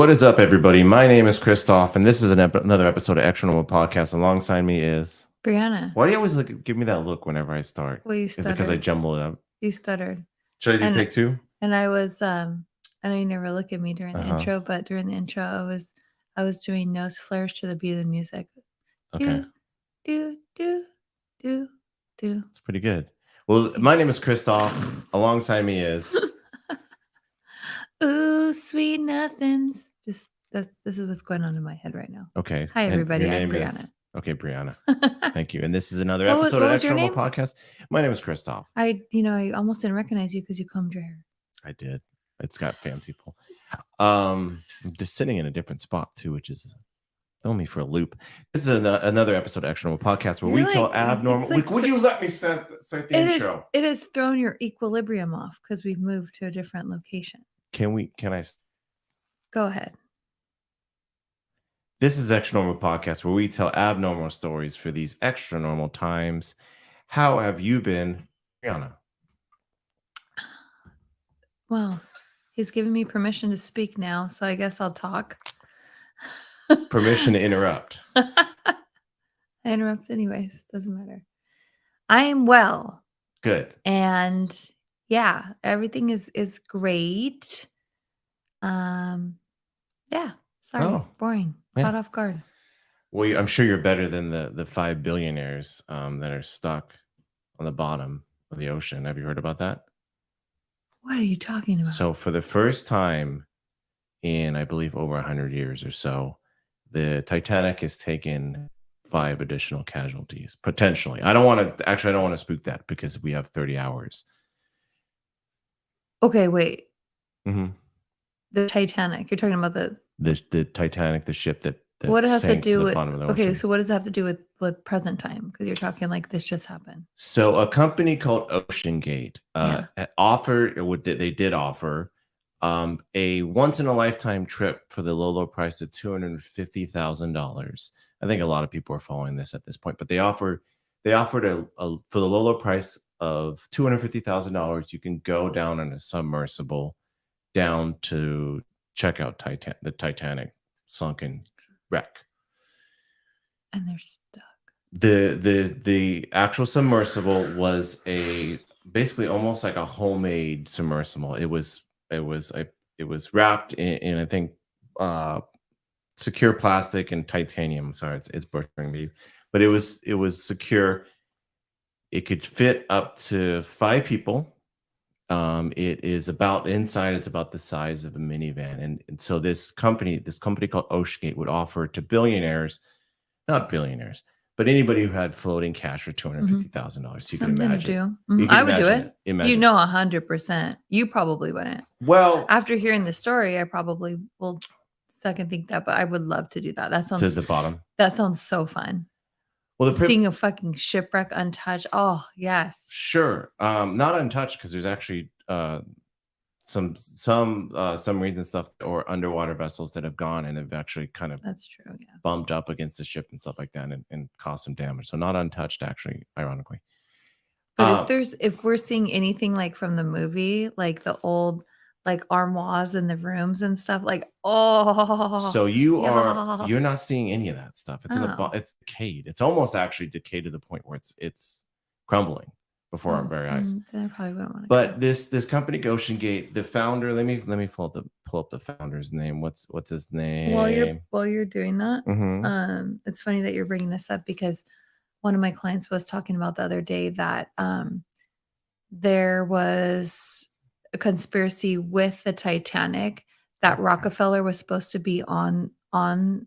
What is up, everybody? My name is Christoph, and this is another episode of Extra Normal Podcast. Alongside me is Brianna. Why do you always give me that look whenever I start? Well, you Is it stuttered. because I jumble it up? You stuttered. Should I do take two? And I was, I know you never look at me during the intro, but during the intro, I was doing nose flares to the beat of the music. Okay. Do. It's pretty good. Well, my name is Christoph. Alongside me is Ooh, sweet nothings. Just this is what's going on in my head right now. Okay. Hi, everybody. I'm Brianna. Okay, Brianna. Thank you. And this is another episode of Extra Normal Podcast. My name is Christoph. I almost didn't recognize you because you combed your hair. I did. It's got fancy pull. I'm just sitting in a different spot too, which is throwing me for a loop. This is another episode of Extra Normal Podcast where we tell abnormal. Would you let me start the intro? It has thrown your equilibrium off because we've moved to a different location. Can I? Go ahead. This is Extra Normal Podcast where we tell abnormal stories for these extra normal times. How have you been, Brianna? Well, he's giving me permission to speak now, so I guess I'll talk. Permission to interrupt. I interrupt anyways. Doesn't matter. I am well. Good. And yeah, everything is great. Yeah. Sorry, boring. Yeah. Caught off guard. Well, I'm sure you're better than the 5 billionaires that are stuck on the bottom of the ocean. Have you heard about that? What are you talking about? So for the first time in, I believe, over 100 years or so, the Titanic has taken 5 additional casualties, potentially. I don't want to spook that because we have 30 hours. Okay, wait. Mm-hmm. The Titanic. You're talking about the Titanic, the ship that what it has to do with bottom of the ocean. Okay, so what does it have to do with present time? Because you're talking like this just happened. So a company called OceanGate did offer a once in a lifetime trip for the low price of $250,000. I think a lot of people are following this at this point, but they offered for the low price of $250,000. You can go down on a submersible down to check out the Titanic sunken wreck. And they're stuck. The actual submersible was basically almost like a homemade submersible. It was wrapped in I think secure plastic and titanium. Sorry, it's butchering me, but it was secure. It could fit up to 5 people. It is about inside. It's about the size of a minivan, and so this company called OceanGate would offer to billionaires, not billionaires, but anybody who had floating cash for $250,000. You can imagine. I would do it. 100%. You probably wouldn't. Well, after hearing the story, I probably will second think that, but I would love to do that. That sounds to the bottom. That sounds so fun. Well, seeing a fucking shipwreck untouched. Oh, yes. Sure. Not untouched because there's actually some submarines and stuff or underwater vessels that have gone and have actually kind of bumped up against the ship and stuff like that and caused some damage. So not untouched, actually, ironically. But if we're seeing anything like from the movie, like the old like armoires in the rooms and stuff, like so you're not seeing any of that stuff. It's it's decayed. It's almost actually decayed to the point where it's crumbling before our very eyes. Then I probably wouldn't want to. But this company OceanGate, the founder, let me pull up the founder's name. What's his name? While you're doing that, it's funny that you're bringing this up because one of my clients was talking about the other day that there was a conspiracy with the Titanic that Rockefeller was supposed to be on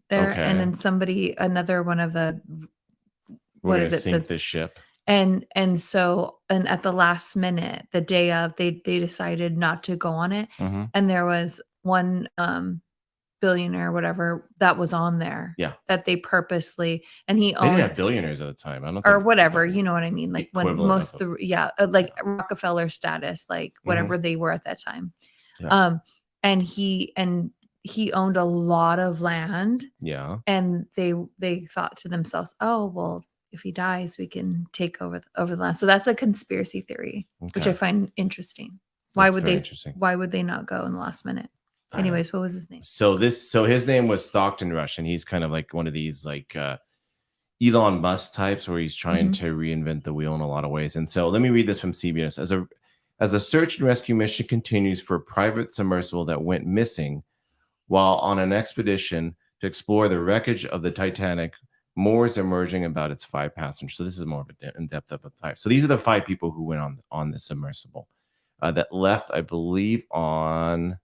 there, and then another one of the sink the ship, and so at the last minute, the day of, they decided not to go on it, and there was one billionaire or whatever that was on there, that they purposely, and they didn't have billionaires at the time, I don't think, or whatever, you know what I mean, like when most of the like Rockefeller status, like whatever they were at that time, and he owned a lot of land, and they thought to themselves, oh well, if he dies, we can take over the land. So that's a conspiracy theory, which I find interesting. Why would they not go in the last minute? Anyways, what was his name? So his name was Stockton Rush, and he's kind of like one of these like Elon Musk types where he's trying Mhm. to reinvent the wheel in a lot of ways. And so let me read this from CBS. As a search and rescue mission continues for a private submersible that went missing while on an expedition to explore the wreckage of the Titanic, more is emerging about its 5 passengers. So this is more of a in depth of a five. So these are the 5 people who went on the submersible that left, I believe, on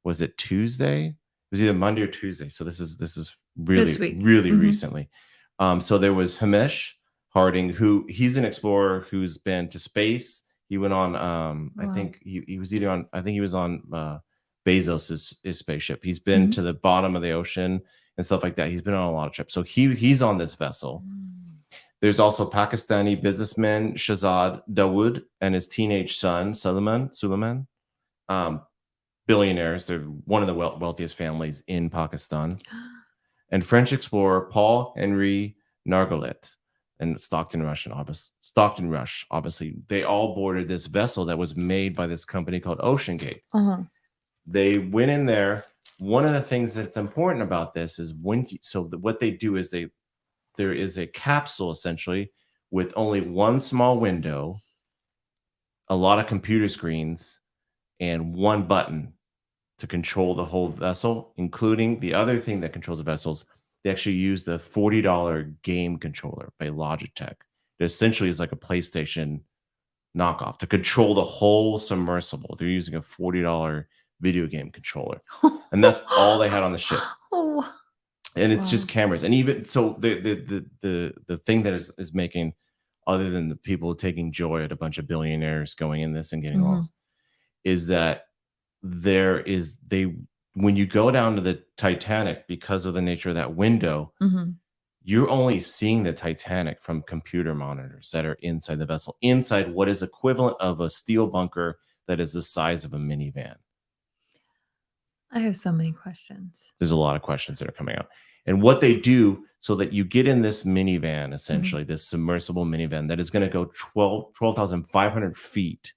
was it Tuesday? It was either Monday or Tuesday. So this is This really week. really Mhm. recently. So there was Hamish Harding, who he's an explorer who's been to space. He went on. I Wow. think he was either on. I think he was on Bezos' his spaceship. He's been Mhm. to the bottom of the ocean and stuff like that. He's been on a lot of trips. So he's on this vessel. Mm. There's also Pakistani businessman Shahzad Dawood and his teenage son Suleiman. Um, Billionaires. They're one of the wealthiest families in Pakistan. And French explorer Paul Henri Nargolet and Stockton Rush, obviously, they all boarded this vessel that was made by this company called Ocean Gate. Uh-huh. They went in there. One of the things that's important about this is what they do is there is a capsule essentially with only one small window, a lot of computer screens, and one button to control the whole vessel, including the other thing that controls the vessels. They actually use the $40 game controller by Logitech. It essentially is like a PlayStation knockoff to control the whole submersible. They're using a $40 video game controller, and that's all they had on the ship. Oh, And it's wow. just cameras. And even so, the thing that is making, other than the people taking joy at a bunch of billionaires going in this and getting Mhm. lost, is that they when you go down to the Titanic, because of the nature of that window, Mhm. you're only seeing the Titanic from computer monitors that are inside the vessel, inside what is equivalent of a steel bunker that is the size of a minivan. I have so many questions. There's a lot of questions that are coming out. And what they do so that you get in this minivan, Mhm. essentially, this submersible minivan that is going to go 12,500 feet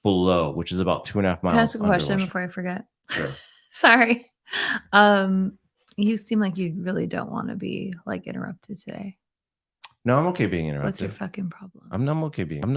below, which is about 2.5 Can I miles ask a under the question ocean. before I forget? Sure. Sorry. Um, you seem like you really don't wanna be, like, interrupted today. No, I'm okay being What's your interrupted. fucking problem? I'm okay being. I'm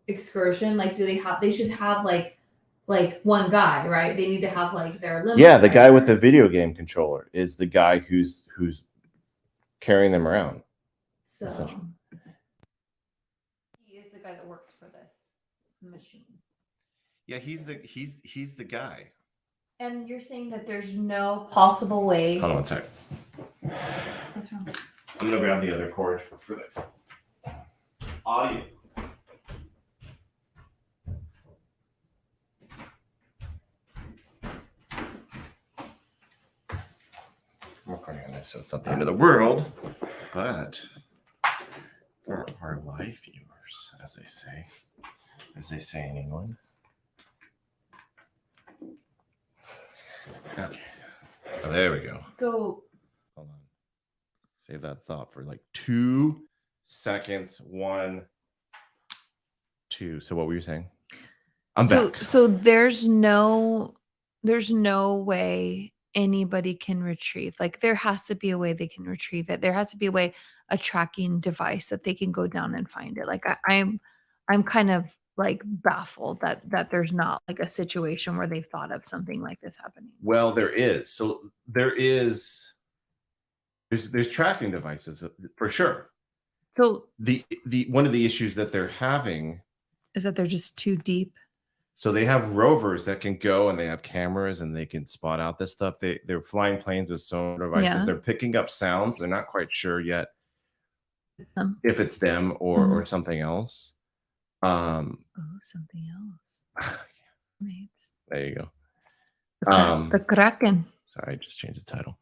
excursion? Like, do they should have like one guy, right? They need to have like their limo. Yeah, the guy with the video game controller is the guy who's carrying them around. So he is the guy that works for this machine. Yeah, he's the guy. And you're saying that there's no possible way. Hold on 1 sec. What's wrong? I'm gonna grab the other cord for the audio. I'm recording on this, so it's not the end of the world, but for our live viewers, as they say in England. Okay. Oh, there we go. So hold on. Save that thought for like 2 seconds. 1, 2. So what were you saying? I'm back. So there's no way anybody can retrieve. Like there has to be a way they can retrieve it. There has to be a tracking device that they can go down and find it. Like I'm kind of like baffled that there's not like a situation where they've thought of something like this happening. Well, there is. So there's tracking devices for sure. So the one of the issues that they're having is that they're just too deep. So they have rovers that can go and they have cameras and they can spot out this stuff. They're flying planes with sonar devices. Yeah. They're picking up sounds. They're not quite sure yet if it's them or something else. Something else. There you go. The Kraken. Sorry, I just changed the title.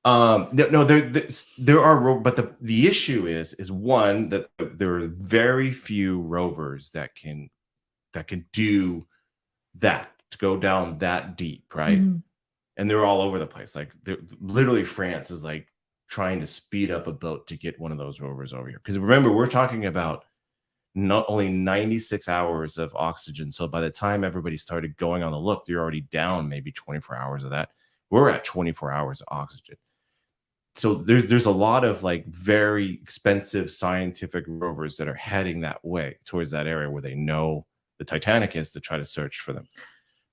No, there are, but the issue is one that there are very few rovers that can do that, to go down that deep, right? And they're all over the place. Like literally France is like trying to speed up a boat to get one of those rovers over here. Because remember, we're talking about not only 96 hours of oxygen. So by the time everybody started going on the look, they're already down maybe 24 hours of that. We're at 24 hours of oxygen. So there's a lot of like very expensive scientific rovers that are heading that way towards that area where they know the Titanic is, to try to search for them.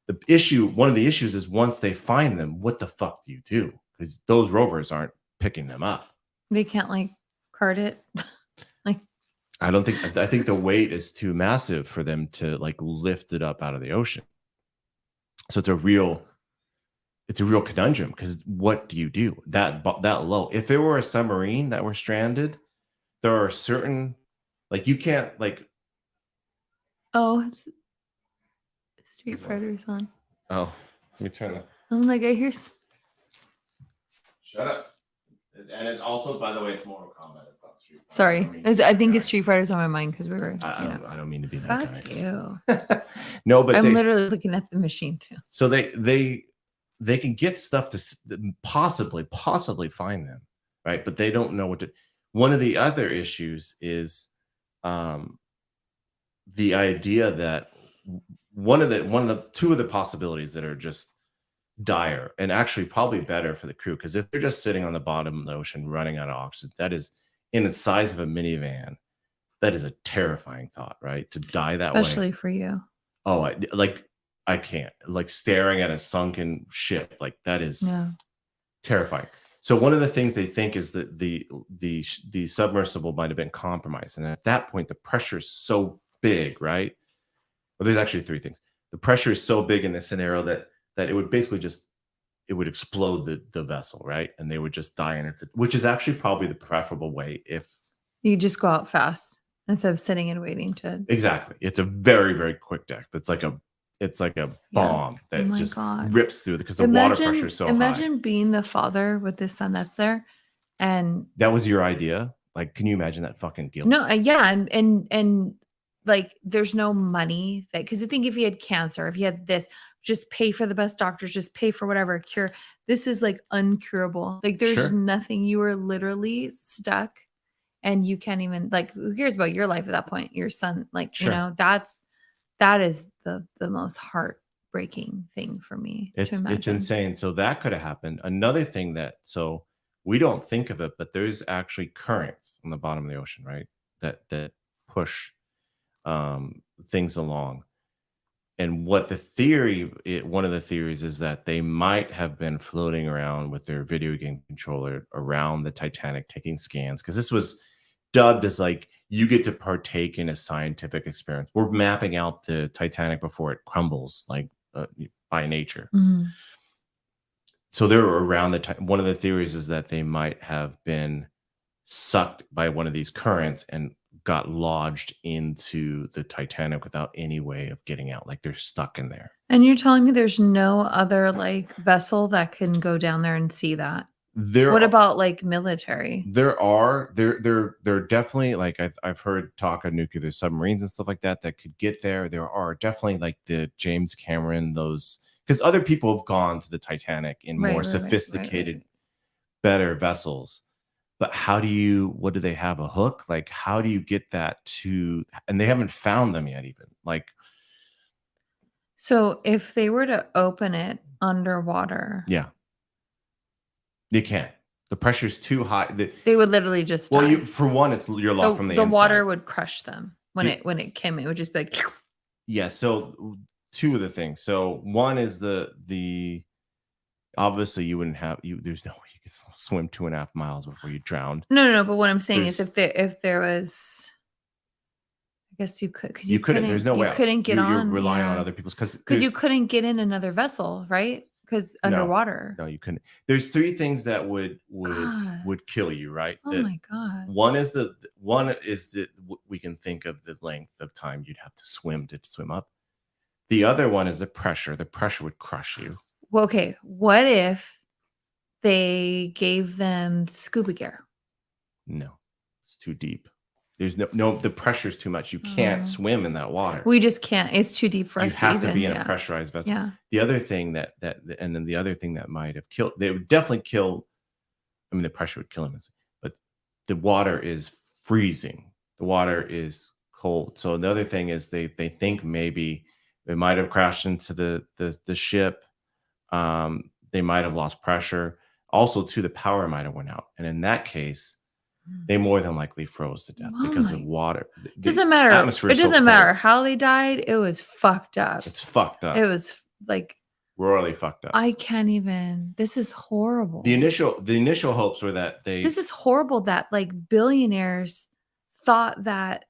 One of the issues is once they find them, what the fuck do you do? Because those rovers aren't picking them up. They can't like cart it. I think the weight is too massive for them to like lift it up out of the ocean. So it's a real conundrum, because what do you do that low? If it were a submarine that were stranded, there are certain, like, you can't like. Oh, Street Fighter's on. Oh, let me turn that. I'm like, I hear. Shut up. And it also, by the way, it's Mortal Kombat. It's not Street Fighter. Sorry, I think it's Street Fighter's on my mind because we were. I don't mean to be that Fuck guy. You. No, but I'm literally looking at the machine too. So they can get stuff to possibly find them, right? But they don't know what to. One of the other issues is the idea that two of the possibilities that are just dire and actually probably better for the crew, because if they're just sitting on the bottom of the ocean running out of oxygen, that is in the size of a minivan. That is a terrifying thought, right? To die that way, especially for you. Oh, I can't, like, staring at a sunken ship, like that is terrifying. So one of the things they think is that the submersible might have been compromised, and at that point the pressure is so big, right? Well, there's actually 3 things. The pressure is so big in this scenario that it would basically it would explode the vessel, right? And they would just die in it, which is actually probably the preferable way if you just go out fast instead of sitting and waiting to. Exactly. It's a very, very quick death. It's like a bomb that just rips through, because the water pressure is so high. Imagine being the father with this son that's there, and that was your idea. Like, can you imagine that fucking guilt? No, yeah, and like, there's no money that, because I think if he had cancer, if he had this, just pay for the best doctors, just pay for whatever cure. This is like uncurable. Like, there's nothing. You are literally stuck, and you can't even, like, who cares about your life at that point? Your son, like, you know, that is the most heartbreaking thing for me to imagine. It's insane. So that could have happened. Another thing so we don't think of it, but there's actually currents on the bottom of the ocean, right? That push things along. And what the theory, one of the theories is that they might have been floating around with their video game controller around the Titanic taking scans, because this was dubbed as like, you get to partake in a scientific experience. We're mapping out the Titanic before it crumbles, like by nature. Mm-hmm. So they're around the time. One of the theories is that they might have been sucked by one of these currents and got lodged into the Titanic without any way of getting out. Like they're stuck in there. And you're telling me there's no other like vessel that can go down there and see that? What about like military? There definitely, like I've heard talk of nuclear submarines and stuff like that could get there. There are definitely like the James Cameron, those, because other people have gone to the Titanic in more sophisticated, better vessels. But what do they have, a hook? Like, how do you get that to, and they haven't found them yet even. Like, so if they were to open it underwater. Yeah. They can't. The pressure's too high. They would literally just die. For one, you're locked from the inside. The water would crush them when it came. It would just be like. Yeah. So two of the things. So one is the obviously you wouldn't have there's no way you could swim 2.5 miles before you drowned. No. But what I'm saying is if there was, I guess you could, because you couldn't. There's no way you couldn't get on. You're relying on other people's, because you couldn't get in another vessel, right? Because underwater. No, you couldn't. There's three things that would kill you, right? Oh my God. One is we can think of the length of time you'd have to swim up. The other one is the pressure. The pressure would crush you. Well, okay. What if they gave them scuba gear? No, it's too deep. There's no, the pressure's too much. You can't swim in that water. We just can't. It's too deep for us. You have to be in a pressurized vessel. Yeah. The other thing and then the other thing that might have killed, they would definitely kill. I mean, the pressure would kill him, but the water is freezing. The water is cold. So the other thing is they think maybe they might have crashed into the ship. They might have lost pressure. Also, too, the power might have went out, and in that case, they more than likely froze to death because of water. It doesn't matter. It doesn't matter how they died. It was fucked up. It's fucked up. It was like royally fucked up. I can't even. This is horrible. The initial hopes were that This is horrible that like billionaires thought that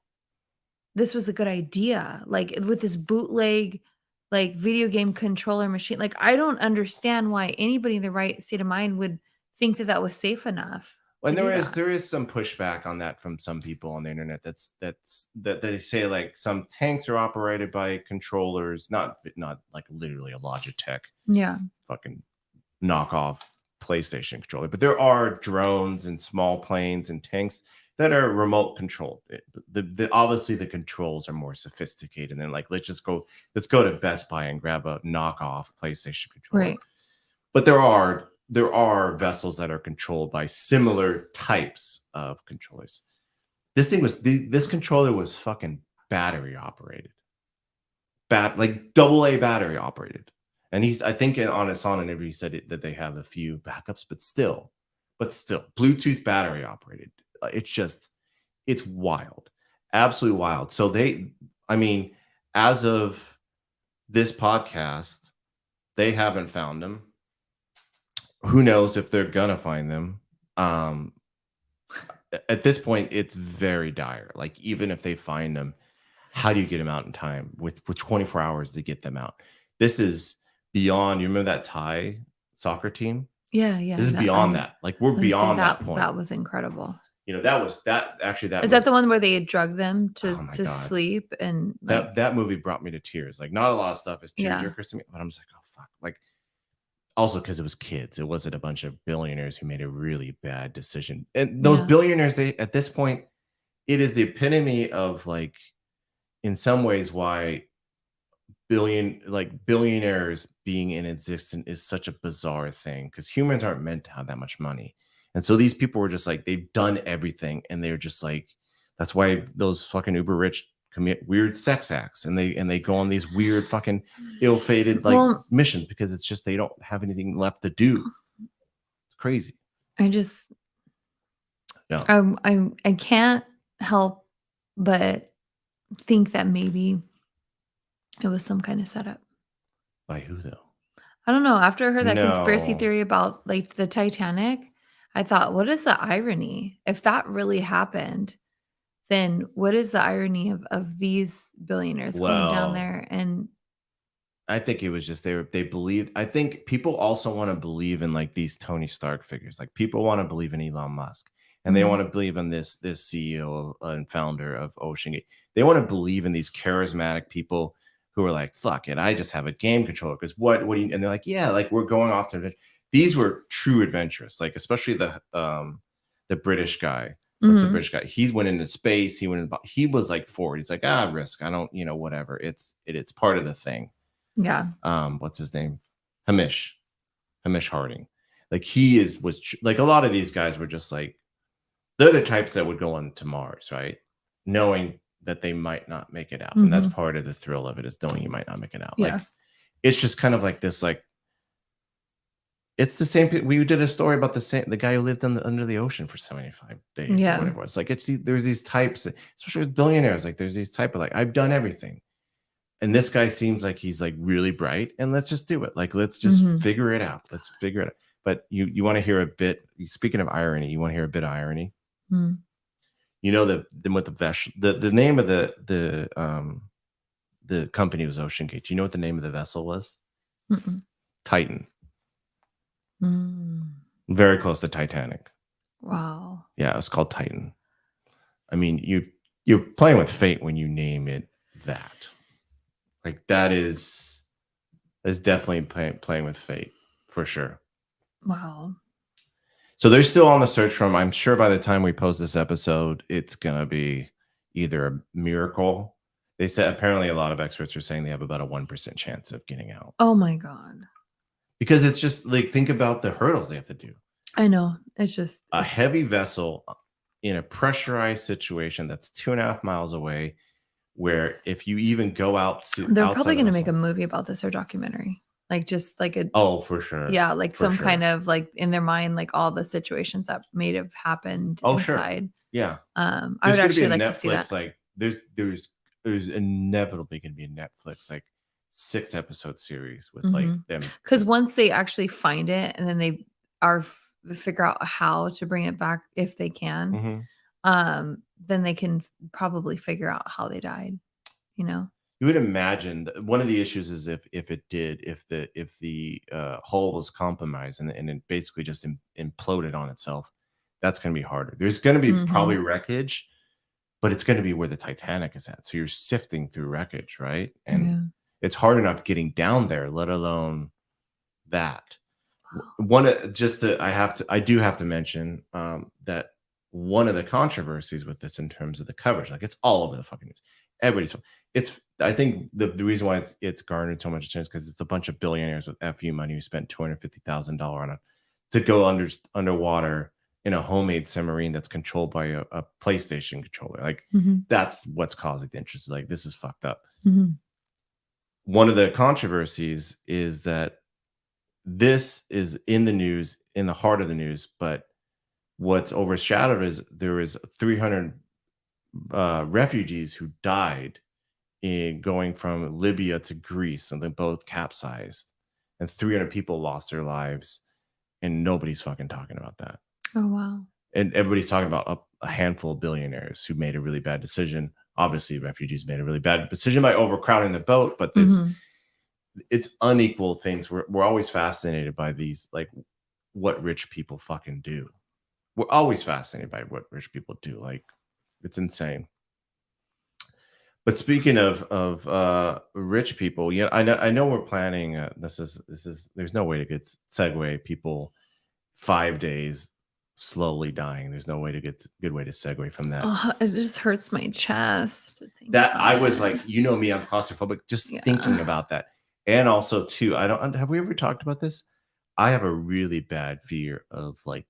this was a good idea. Like with this bootleg like video game controller machine. Like I don't understand why anybody in the right state of mind would think that was safe enough. And there is some pushback on that from some people on the internet. That they say like some tanks are operated by controllers, not like literally a Logitech, fucking knockoff PlayStation controller. But there are drones and small planes and tanks that are remote controlled. Obviously the controls are more sophisticated. And then like let's go to Best Buy and grab a knockoff PlayStation controller. Right. But there are vessels that are controlled by similar types of controllers. This controller was fucking battery operated, like AA battery operated. And I think on his interview he said that they have a few backups, but still Bluetooth battery operated. It's wild, absolutely wild. So as of this podcast, they haven't found them. Who knows if they're gonna find them? At this point, it's very dire. Like even if they find them, how do you get them out in time with 24 hours to get them out? This is beyond. You remember that Thai soccer team? Yeah. This is beyond that. Like we're beyond that point. That was incredible. That was. Is that the one where they drugged them to sleep? And like, that movie brought me to tears. Like not a lot of stuff is tearjerkers to me, but I'm just like, oh fuck. Like also because it was kids. It wasn't a bunch of billionaires who made a really bad decision. And those billionaires, at this point, it is the epitome of like, in some ways, why billionaires being in existence is such a bizarre thing, because humans aren't meant to have that much money. And so these people were just like, they've done everything, and they're just like, that's why those fucking uber rich commit weird sex acts, and they go on these weird fucking ill-fated missions, because it's just they don't have anything left to do. It's crazy. I can't help but think that maybe it was some kind of setup. By who though? I don't know. After I heard that conspiracy No. theory about like the Titanic, I thought, what is the irony? If that really happened, then what is the irony of these billionaires going down Well, there? And I think it was just they believe. I think people also want to believe in like these Tony Stark figures. Like people want to believe in Elon Musk, and they want mhm, to believe in this CEO and founder of OceanGate. They want to believe in these charismatic people who are like, "Fuck it, I just have a game controller." Because what do you? And they're like, "Yeah, like we're going off to adventure." These were true adventurous, like especially the British guy. What's the mhm, British guy? He went into space. He was like forward. He's like, risk. I don't, whatever. It's part of the thing. yeah, What's his name? Hamish Harding. Like like a lot of these guys were just like they're the types that would go on to Mars, right? Knowing that they might not make it out. And that's mhm, part of the thrill of it is knowing you might not make it out. yeah, Like it's just kind of like this, like it's the same. We did a story about the guy who lived under the ocean for 75 days or yeah, whatever it was. Like there's these types, especially with billionaires, like there's these type of like, I've done everything. And this guy seems like he's like really bright, and let's just do it. Like, let's just mhm, figure it out. Let's figure it out. But you want to hear a bit, speaking of irony, you want to hear a bit of irony? mm, You know, with the vessel, the name of the company was Ocean Gate. Do you know what the name of the vessel was? mm-mm, Titan. mm. Very close to Titanic. Wow. Yeah, it was called Titan. I mean, you're playing with fate when you name it that. Like that is definitely playing with fate for sure. Wow. So they're still on the search for him. I'm sure by the time we post this episode, it's gonna be either a miracle. They said apparently a lot of experts are saying they have about a 1% chance of getting out Oh my God. because it's just like think about the hurdles they have to do. I know. It's just, A heavy vessel in a pressurized situation that's 2.5 miles away, where if you even go out to they're outside probably the going to make a vessel, movie about this or documentary. Like just like a, oh for sure, yeah, like for some kind sure, of like in their mind, like all the situations that may have happened oh sure, inside. yeah. I There's would going to be actually a like to see that. Netflix like there's inevitably going to be a Netflix like 6 episode series with like them Because just once they actually find it and then they are figure out how to bring it back if they can, mhm. then they can probably figure out how they died, you know? You would imagine that one of the issues is if the hull was compromised and it basically just imploded on itself, that's going to be harder. There's going to be probably Mhm. wreckage, but it's going to be where the Titanic is at. So you're sifting through wreckage, right? And Yeah. it's hard enough getting down there, let alone that. I do have to mention that one of the controversies with this in terms of the coverage, like it's all over the fucking news. Everybody's it's I think the reason why it's garnered so much attention is because it's a bunch of billionaires with FU money who spent $250,000 on it to go underwater in a homemade submarine that's controlled by a PlayStation controller. Like Mhm. that's what's causing the interest. Like this is fucked up. Mhm. One of the controversies is that this is in the news, in the heart of the news, but what's overshadowed is there is 300 refugees who died in going from Libya to Greece, and they both capsized, and 300 people lost their lives, and nobody's fucking talking about that. Oh, wow. And everybody's talking about a handful of billionaires who made a really bad decision. Obviously, refugees made a really bad decision by overcrowding the boat, but Mhm. it's unequal things. We're always fascinated by these, like what rich people fucking do. We're always fascinated by what rich people do. Like it's insane. But speaking of rich people, yeah, I know we're planning. This is there's no way to get segue people 5 days slowly dying. There's no way to get good way to segue from that. Oh, it just hurts my chest to think That about I was it. like, me, I'm claustrophobic just thinking Yeah. about that. And also too, I don't have we ever talked about this? I have a really bad fear of like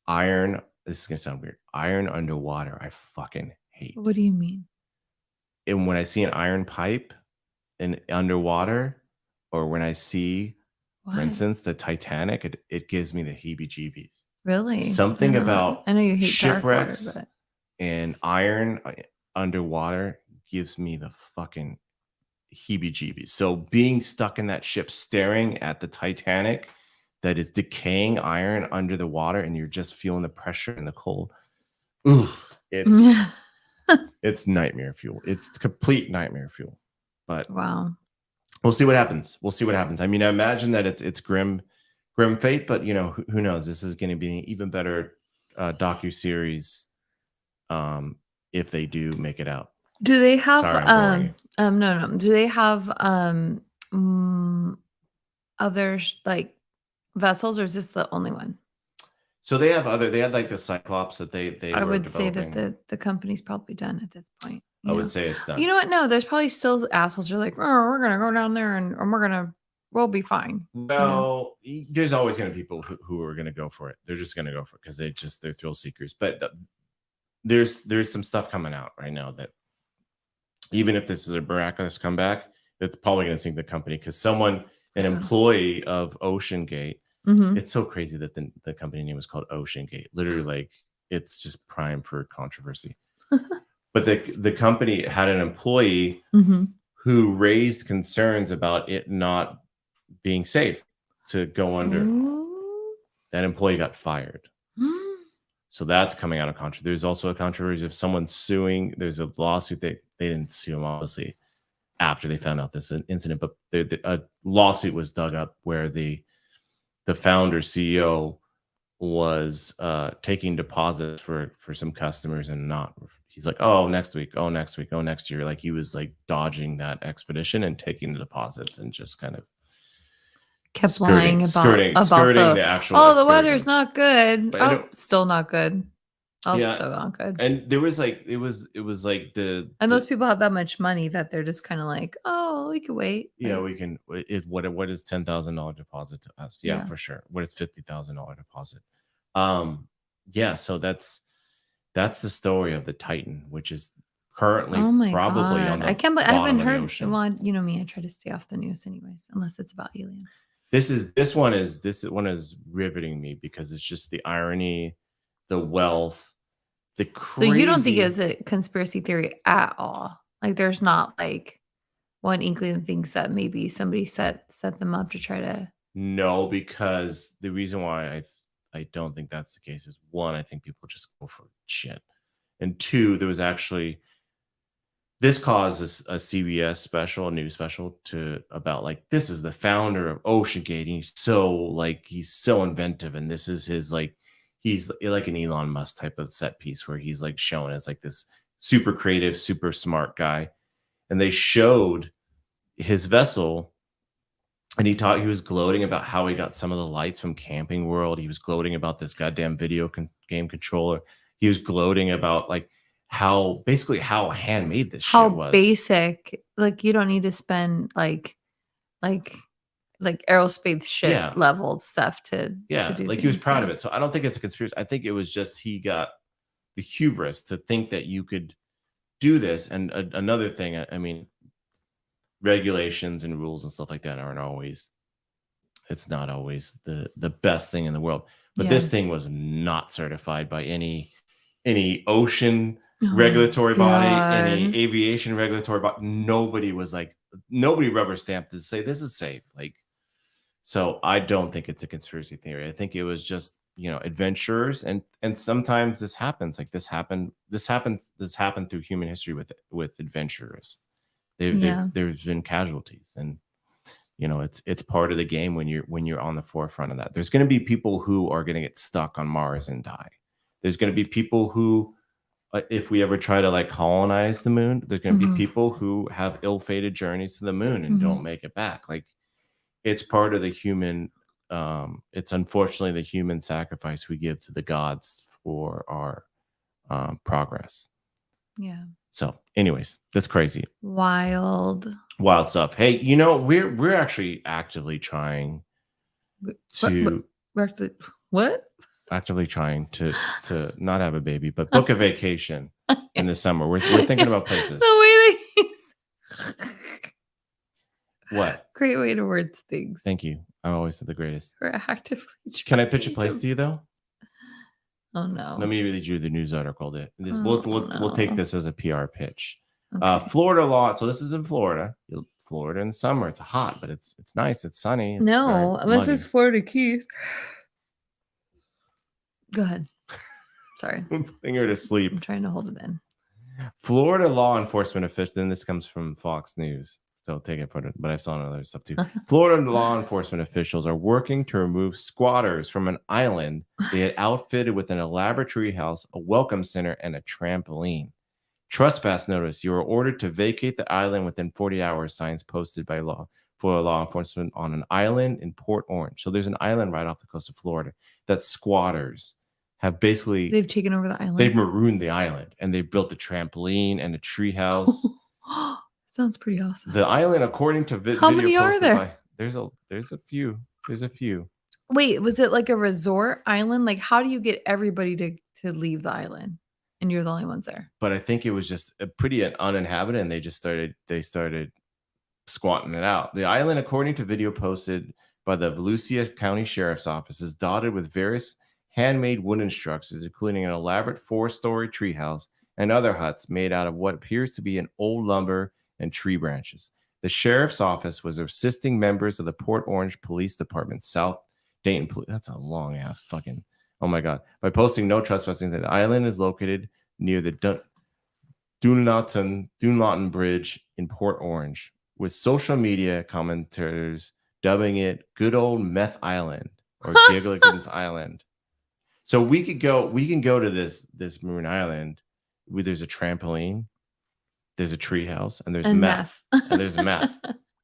iron. This is gonna sound weird. Iron underwater, I fucking hate. What do you mean? And when I see an iron pipe in underwater, or when I see, for Why? instance, the Titanic, it gives me the heebie-jeebies. Really? I Something know that. about I know you hate dark water, shipwrecks but and iron underwater gives me the fucking heebie-jeebies. So being stuck in that ship, staring at the Titanic that is decaying iron under the water, and you're just feeling the pressure and the cold. Ooh, it's nightmare fuel. It's complete nightmare fuel. But wow. We'll see what happens. We'll see what happens. I mean, I imagine that it's grim fate, but you know, who knows? This is going to be an even better docu-series if they do make it out. Do they have Sorry, I'm boring no. Do they have other like vessels, or is this the only one? So they had like the Cyclops that they I were would developing. say that the company's probably done at this point. I would say it's done. You know what? No, there's probably still assholes who are like, oh, we're gonna go down there and we'll be fine. No, there's always going to be people who are going to go for it. They're just going to go for it because they're thrill seekers. But there's some stuff coming out right now that even if this is a miraculous comeback, it's probably going to sink the company because an employee of Ocean Gate. It's so crazy that the company name was called Ocean Gate. Literally, like it's just prime for controversy. But the company had an employee who raised concerns about it not being safe to go under. Ooh. That employee got fired. So that's coming out of controversy. There's also a controversy of someone suing. There's a lawsuit. They didn't sue him, obviously, after they found out this incident, but a lawsuit was dug up where the founder CEO was taking deposits for some customers and not. He's like, oh, next week, oh, next week, oh, next year. Like he was like dodging that expedition and taking the deposits and just kind of kept lying about the actual the weather's not good. Still not good. Still not good. And there was like it was like those people have that much money that they're just kind of like, oh, we can wait. Yeah, we can. What is $10,000 deposit to us? Yeah, for sure. What is $50,000 deposit? Yeah. So that's the story of the Titan, which is currently probably on the I haven't heard. Ocean. Well, you know me, I try to stay off the news anyways, unless it's about aliens. This one is riveting me because it's just the irony, the wealth, the crazy. So you don't think it's a conspiracy theory at all? Like there's not like one inkling thinks that maybe somebody set them up to try to. No, because the reason why I don't think that's the case is one, I think people just go for shit, and two, there was actually. This caused a CBS news special about like, this is the founder of Ocean Gate. And he's so inventive. And this is his, like, he's like an Elon Musk type of set piece where he's like shown as like this super creative, super smart guy. And they showed his vessel and he was gloating about how he got some of the lights from Camping World. He was gloating about this goddamn video game controller. He was gloating about like, how handmade this shit was. How basic, like you don't need to spend like aerospace shit level stuff to do like he was proud of it. So I don't think it's a conspiracy. I think it was just he got the hubris to think that you could do this. And another thing, I mean, regulations and rules and stuff like that it's not always the best thing in the world. But this thing was not certified by any ocean regulatory body, any aviation regulatory body. Nobody rubber stamped to say this is safe. Like, so I don't think it's a conspiracy theory. I think it was just, adventurers and sometimes this happens. Like this happened through human history with adventurers. There's been casualties, and it's part of the game when you're on the forefront of that. There's going to be people who are going to get stuck on Mars and die. There's going to be people who, if we ever try to like colonize the moon, there's going to be people who have ill-fated journeys to the moon and don't make it back. Like it's part of the human. It's unfortunately the human sacrifice we give to the gods for our progress. Yeah. So, anyways, that's crazy. Wild stuff. Hey, we're actually actively trying to. What? Actively trying to not have a baby, but book a vacation in the summer. We're thinking about places. The way that what? Great way to word things. Thank you. I'm always the greatest. We're actively. Can I pitch a place to you though? Oh no. Let me read you the news article. We'll take this as a PR pitch. Okay. Florida law. So this is in Florida. Florida in summer. It's hot, but it's nice. It's sunny. It's No, unless muggy. it's Florida Keys. Go ahead. Sorry. I'm putting her to sleep. I'm trying to hold it in. Florida law enforcement officials, and this comes from Fox News, so take it for it, but I saw other stuff too. Florida law enforcement officials are working to remove squatters from an island they had outfitted with an elaborate treehouse, a welcome center, and a trampoline. Trespass notice. You are ordered to vacate the island within 40 hours, signs posted by Florida law enforcement on an island in Port Orange. So there's an island right off the coast of Florida that squatters have basically They've taken over the island. They've marooned the island and they built a trampoline and a treehouse. Sounds pretty awesome. The island, according to How many are there? There's a few. There's a few. Wait, was it like a resort island? Like, how do you get everybody to leave the island, and you're the only ones there? But I think it was just a pretty uninhabited, and they started squatting it out. The island, according to video posted by the Volusia County Sheriff's Office, is dotted with various handmade wooden structures, including an elaborate 4-story treehouse and other huts made out of what appears to be an old lumber and tree branches. The sheriff's office was assisting members of the Port Orange Police Department, South Dayton Police. That's a long ass fucking. Oh my god! By posting no trespassing, the island is located near the Dunlawton Bridge in Port Orange, with social media commentators dubbing it "Good Old Meth Island" or Gilligan's Island. So we can go to this maroon island where there's a trampoline, there's a treehouse, and there's meth. And there's meth.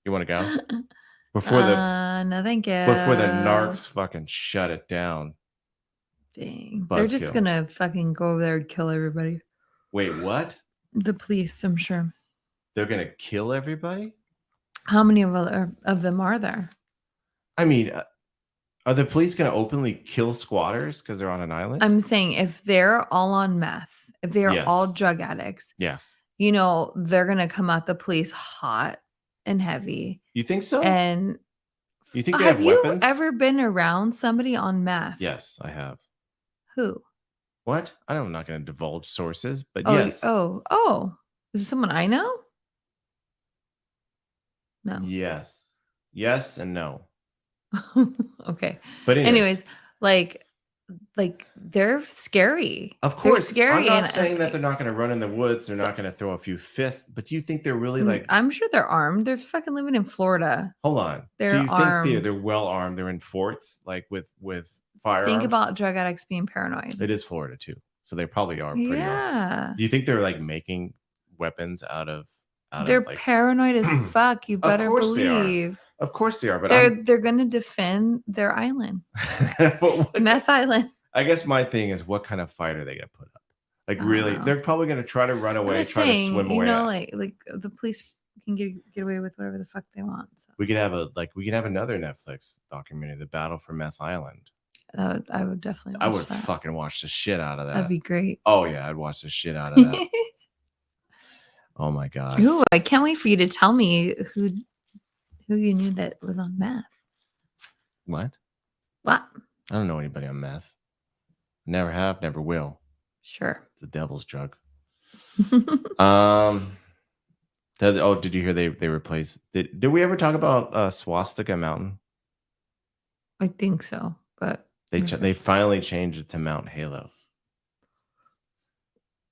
You want to go? Before no, thank you. Before the narcs fucking shut it down. Dang. They're just gonna fucking go over there and kill everybody. Wait, what? The police, I'm sure. They're gonna kill everybody? How many of them are there? I mean, are the police going to openly kill squatters because they're on an island? I'm saying if they're all on meth, if they are all drug addicts, yes, they're going to come at the police hot and heavy. You think so? And you think they have weapons? Have you ever been around somebody on meth? Yes, I have. Who? What? I'm not going to divulge sources, but yes. Oh. Is it someone I know? No. Yes and no. Okay. But anyways, like they're scary. Of course. They're scary. I'm not saying that they're not going to run in the woods. They're not going to throw a few fists. But do you think they're really like? I'm sure they're armed. They're fucking living in Florida. Hold on. They're armed. Think they're well armed? They're in forts, like with firearms. Think about drug addicts being paranoid. It is Florida too, so they probably are pretty armed. Do you think they're like making weapons out of? They're paranoid as fuck. You better believe. Of course they are, but they're going to defend their island, Meth Island. I guess my thing is, what kind of fight are they going to put up? Like, really, they're probably going to try to run away, try to swim away. Like the police can get away with whatever the fuck they want. So. We could have another Netflix documentary, The Battle for Meth Island. I would definitely. Watch that. Fucking watch the shit out of that. That'd be great. Oh yeah, I'd watch the shit out of that. Oh my god. Ooh, I can't wait for you to tell me who you knew that was on meth. What? I don't know anybody on meth. Never have, never will. Sure. It's the devil's drug. Did you hear they replaced? Did we ever talk about Swastika Mountain? I think so, but they finally changed it to Mount Halo.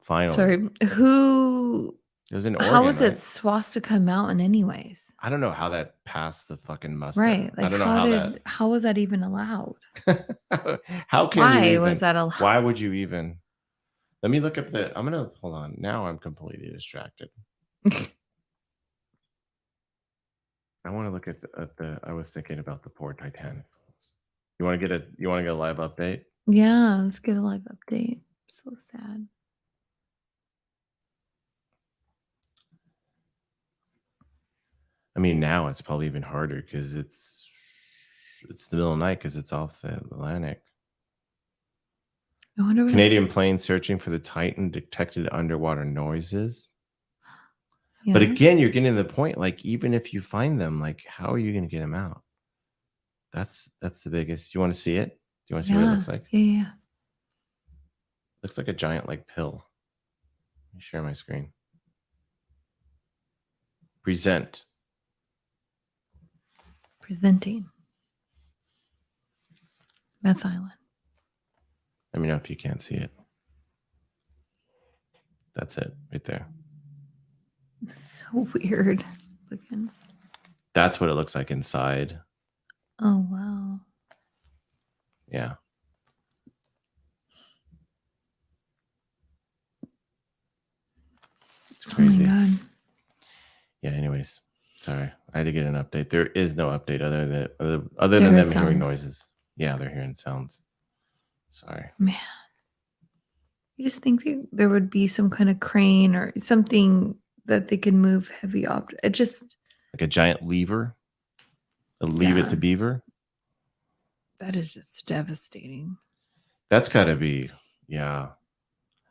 Finally. Sorry, who? It was in Oregon. How was it Swastika Mountain, anyways? I don't know how that passed the fucking muster. Right. Like, I don't know how was that even allowed? How can Why you even, was that allowed? Why would you even? Let me look up hold on. Now I'm completely distracted. I want to look at I was thinking about the poor Titanic. You want to get a live update? Yeah, let's get a live update. So sad. I mean, now it's probably even harder because it's the middle of the night because it's off the Atlantic. I wonder Canadian plane searching for the Titan detected underwater noises. Yeah. But again, you're getting to the point, like, even if you find them, like, how are you going to get them out? That's the biggest. You want to see it? Do you want to see what it looks like? Yeah. Looks like a giant, like, pill. Let me share my screen. Present. Presenting. Meth Island. Let me know if you can't see it. That's it right there. It's so weird looking. That's what it looks like inside. Oh, wow. Yeah. It's crazy. Oh my God. Yeah, anyways. Sorry. I had to get an update. There is no update other than them hearing noises. Yeah, they're hearing sounds. Sorry. Man. You just think there would be some kind of crane or something that they could move heavy objects. It just like a giant lever. Leave it to beaver. That is just devastating. That's got to be, yeah.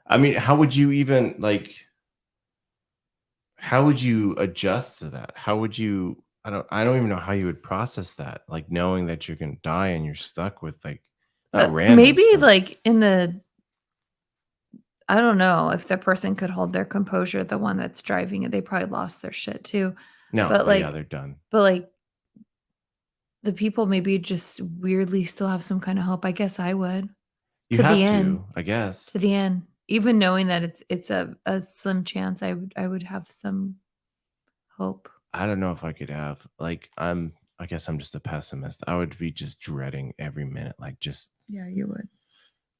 I mean, how would you even how would you adjust to that? How would you, I don't even know how you would process that. Like knowing that you're going to die and you're stuck with like, not random maybe stuff. like I don't know if the person could hold their composure, the one that's driving it, they probably lost their shit too. No, but like, yeah, they're done. But like the people maybe just weirdly still have some kind of hope. I guess I would. You to have the to, end. I guess. To the end. Even knowing that it's a slim chance, I would have some hope. I don't know if I could have I guess I'm just a pessimist. I would be just dreading every minute, like just. Yeah, you would.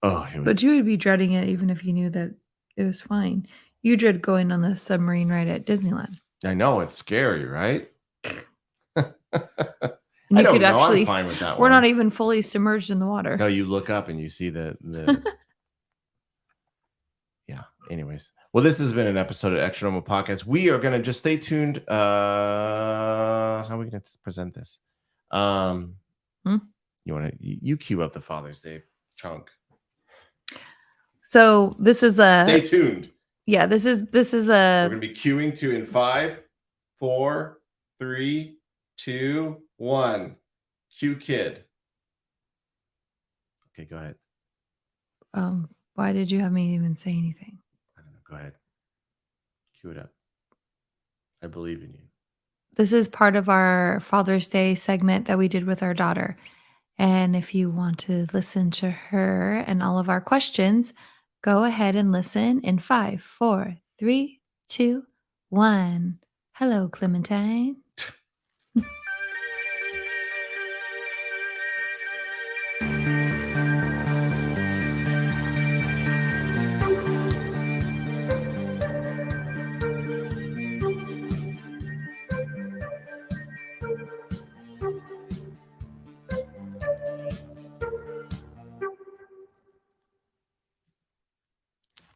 Oh, but you would be dreading it even if you knew that it was fine. You dread going on the submarine ride at Disneyland. I know it's scary, right? And you could actually, I'm fine with that. We're not even fully submerged in the water. No, you look up and you see the yeah. Anyways, well, this has been an episode of Extra Normal Podcast. We are gonna just stay tuned. How are we gonna present this? You want to you cue up the Father's Day chunk. So this is a stay tuned. Yeah, this is a. We're gonna be queuing to in 5, 4, 3, 2, 1. Cue kid. Okay, go ahead. Why did you have me even say anything? I don't know. Go ahead. Cue it up. I believe in you. This is part of our Father's Day segment that we did with our daughter. And if you want to listen to her and all of our questions, go ahead and listen in 5, 4, 3, 2, 1. Hello, Clementine.